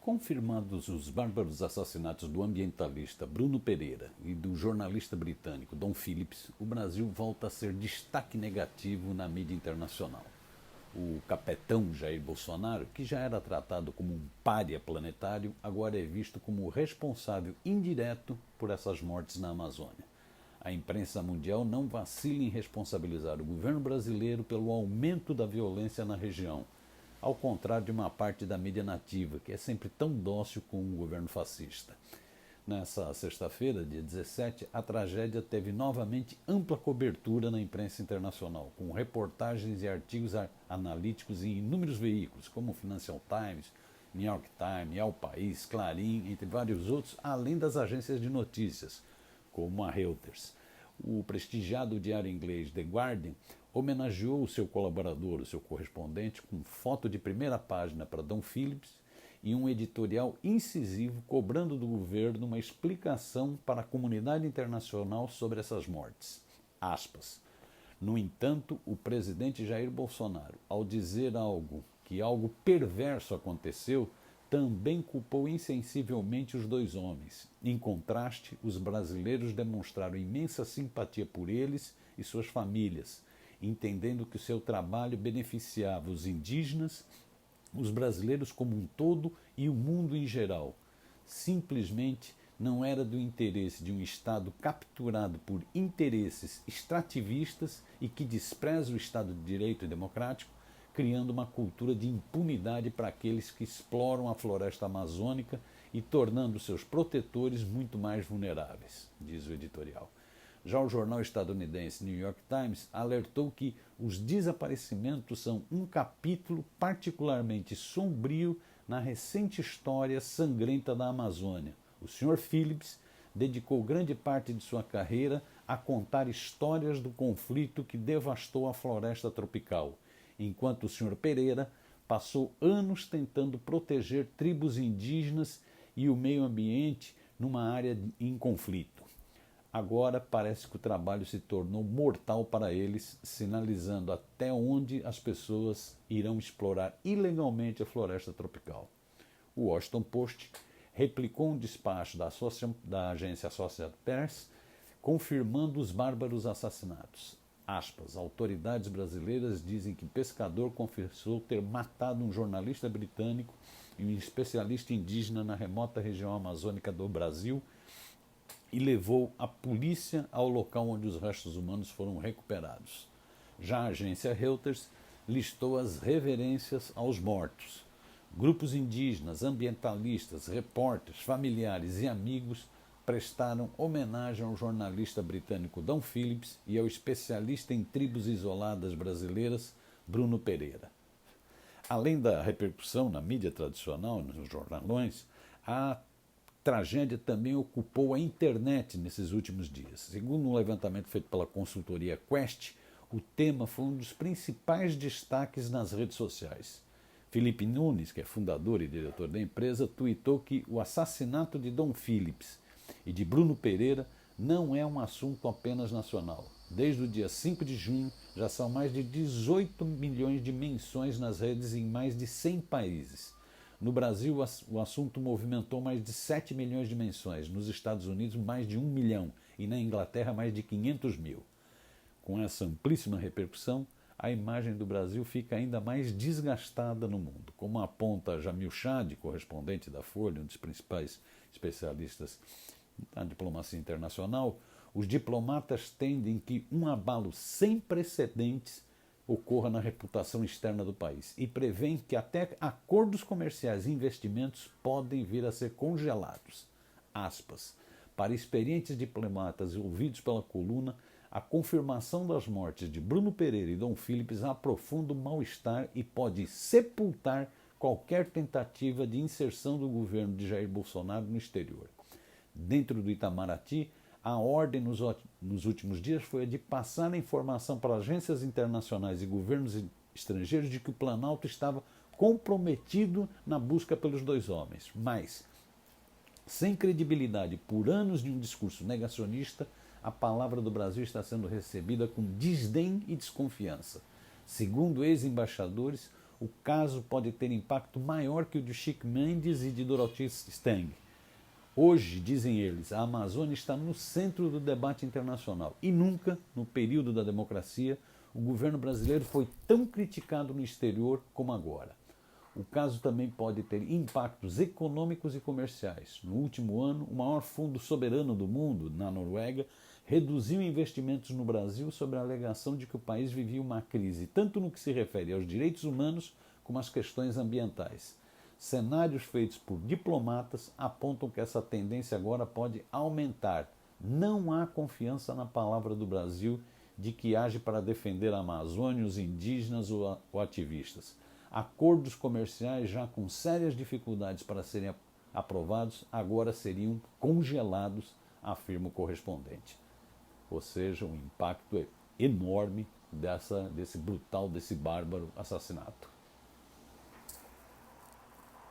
Confirmados os bárbaros assassinatos do ambientalista Bruno Pereira e do jornalista britânico Dom Phillips, o Brasil volta a ser destaque negativo na mídia internacional. O capetão Jair Bolsonaro, que já era tratado como um pária planetário, agora é visto como o responsável indireto por essas mortes na Amazônia. A imprensa mundial não vacila em responsabilizar o governo brasileiro pelo aumento da violência na região, ao contrário de uma parte da mídia nativa, que é sempre tão dócil com o governo fascista. Nessa sexta-feira, dia 17, a tragédia teve novamente ampla cobertura na imprensa internacional, com reportagens e artigos analíticos em inúmeros veículos, como o Financial Times, New York Times, El País, Clarim, entre vários outros, além das agências de notícias, como a Reuters. O prestigiado diário inglês The Guardian homenageou o seu colaborador, o seu correspondente, com foto de primeira página para Dom Phillips e um editorial incisivo cobrando do governo uma explicação para a comunidade internacional sobre essas mortes. Aspas. No entanto, o presidente Jair Bolsonaro, ao dizer que algo perverso aconteceu, também culpou insensivelmente os dois homens. Em contraste, os brasileiros demonstraram imensa simpatia por eles e suas famílias, entendendo que o seu trabalho beneficiava os indígenas, os brasileiros como um todo e o mundo em geral. Simplesmente não era do interesse de um Estado capturado por interesses extrativistas e que despreza o Estado de Direito e democrático, criando uma cultura de impunidade para aqueles que exploram a floresta amazônica e tornando seus protetores muito mais vulneráveis, diz o editorial. Já o jornal estadunidense New York Times alertou que os desaparecimentos são um capítulo particularmente sombrio na recente história sangrenta da Amazônia. O Sr. Phillips dedicou grande parte de sua carreira a contar histórias do conflito que devastou a floresta tropical, enquanto o Sr. Pereira passou anos tentando proteger tribos indígenas e o meio ambiente numa área em conflito. Agora parece que o trabalho se tornou mortal para eles, sinalizando até onde as pessoas irão explorar ilegalmente a floresta tropical. O Washington Post replicou um despacho da agência Associated Press, confirmando os bárbaros assassinatos. Aspas, autoridades brasileiras dizem que pescador confessou ter matado um jornalista britânico e um especialista indígena na remota região amazônica do Brasil e levou a polícia ao local onde os restos humanos foram recuperados. Já a agência Reuters listou as reverências aos mortos. Grupos indígenas, ambientalistas, repórteres, familiares e amigos prestaram homenagem ao jornalista britânico Dom Phillips e ao especialista em tribos isoladas brasileiras Bruno Pereira. Além da repercussão na mídia tradicional, nos jornalões, a tragédia também ocupou a internet nesses últimos dias. Segundo um levantamento feito pela consultoria Quest, o tema foi um dos principais destaques nas redes sociais. Felipe Nunes, que é fundador e diretor da empresa, tuitou que o assassinato de Dom Phillips e de Bruno Pereira não é um assunto apenas nacional. Desde o dia 5 de junho, já são mais de 18 milhões de menções nas redes em mais de 100 países. No Brasil, o assunto movimentou mais de 7 milhões de menções, nos Estados Unidos mais de 1 milhão e na Inglaterra mais de 500 mil. Com essa amplíssima repercussão, a imagem do Brasil fica ainda mais desgastada no mundo. Como aponta Jamil Chad, correspondente da Folha, um dos principais especialistas da diplomacia internacional, os diplomatas tendem que um abalo sem precedentes ocorra na reputação externa do país e prevêem que até acordos comerciais e investimentos podem vir a ser congelados. Aspas. Para experientes diplomatas ouvidos pela coluna, a confirmação das mortes de Bruno Pereira e Dom Phillips aprofunda o mal-estar e pode sepultar qualquer tentativa de inserção do governo de Jair Bolsonaro no exterior. Dentro do Itamaraty, a ordem nos últimos dias foi a de passar a informação para agências internacionais e governos estrangeiros de que o Planalto estava comprometido na busca pelos dois homens. Mas, sem credibilidade por anos de um discurso negacionista, a palavra do Brasil está sendo recebida com desdém e desconfiança. Segundo ex-embaixadores, O caso pode ter impacto maior que o de Chico Mendes e de Dorothy Stang. Hoje, dizem eles, a Amazônia está no centro do debate internacional e nunca, no período da democracia, o governo brasileiro foi tão criticado no exterior como agora. O caso também pode ter impactos econômicos e comerciais. No último ano, o maior fundo soberano do mundo, na Noruega, reduziu investimentos no Brasil sob a alegação de que o país vivia uma crise, tanto no que se refere aos direitos humanos como às questões ambientais. Cenários feitos por diplomatas apontam que essa tendência agora pode aumentar. Não há confiança na palavra do Brasil de que age para defender a Amazônia, os indígenas ou ativistas. Acordos comerciais já com sérias dificuldades para serem aprovados agora seriam congelados, afirma o correspondente. Ou seja, um impacto enorme desse brutal, desse bárbaro assassinato.